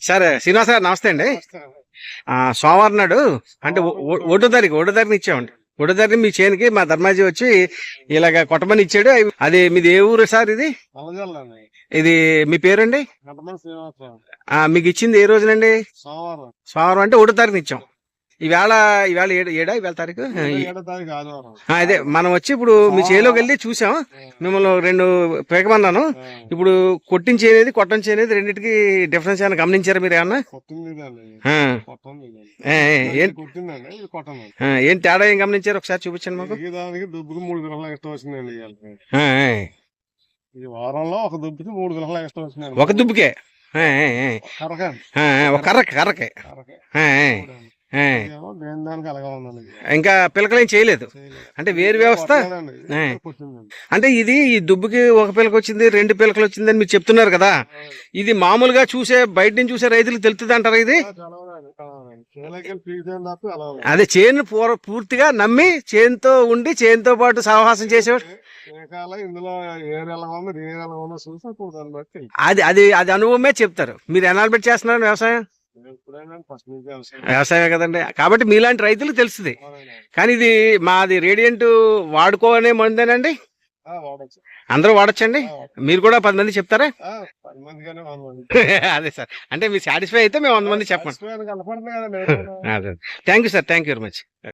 Sir Srinivasa గారు నమస్తే అండి. సోమవారం నాడు అంటే ఒకటో తారీఖు ఇచ్చామండి. ఒకటో తారీఖు మీ చేనికి మా ధర్మాజీ వచ్చి ఇలాగ కొట్టమని ఇచ్చాడు. అది మీది ఏ ఊరు సార్? ఇది మీ పేరండి? మీకు ఇచ్చింది ఏ రోజునండి? సోమవారం అంటే ఒకటో తారీఖు ఇచ్చాం. ఈవేళ ఇవాళ తారీఖు అదే మనం వచ్చి ఇప్పుడు మీ చేలోకి వెళ్ళి చూసాం. మిమ్మల్ని 2 పేకమన్నాను. ఇప్పుడు కొట్టించేది కొట్టంచేది రెండింటికి డిఫరెన్స్ ఏమైనా గమనించారా మీరు? ఏమన్నా ఏం తేడా ఏం గమనించారు? ఒకసారి చూపించండి మాకు. దుబ్బుకి 3 గంటల ఎక్స్ట్రా వచ్చిందండి. ఈ వారంలో ఒక దుబ్బుకి 3 గంటల ఎక్స్ట్రా వచ్చింది. ఒక దుబ్బుకే? కర్రకే. ఇంకా పిలకలేం చేయలేదు అంటే వేరు వ్యవస్థ. అంటే ఇది ఈ దుబ్బుకి ఒక పిలక వచ్చింది, 2 పిలకలు వచ్చింది అని మీరు చెప్తున్నారు కదా. ఇది మామూలుగా బయట నుంచి చూసే రైతులకు తెలుస్తుంది అంటారా? ఇది అదే చేను పూర్తిగా నమ్మి చేనుతో ఉండి చేనుతో పాటు సహవాసం చేసేవాడు. అది అనుభవమే చెప్తారు. మీరు ఎన్నాళ్ళు పెట్టి చేస్తున్నారు వ్యవసాయం? వ్యవసాయమే కదండి. కాబట్టి మీలాంటి రైతులకు తెలుస్తుంది. కానీ ఇది మాది రేడియంట్ వాడుకోనే మందేనండి. అందరూ వాడచ్చండి. మీరు కూడా 10 మంది చెప్తారా? అదే సార్, అంటే మీరు సాటిస్ఫై అయితే మేము 100 మంది చెప్పండి. అదే, thank you sir, thank you very much.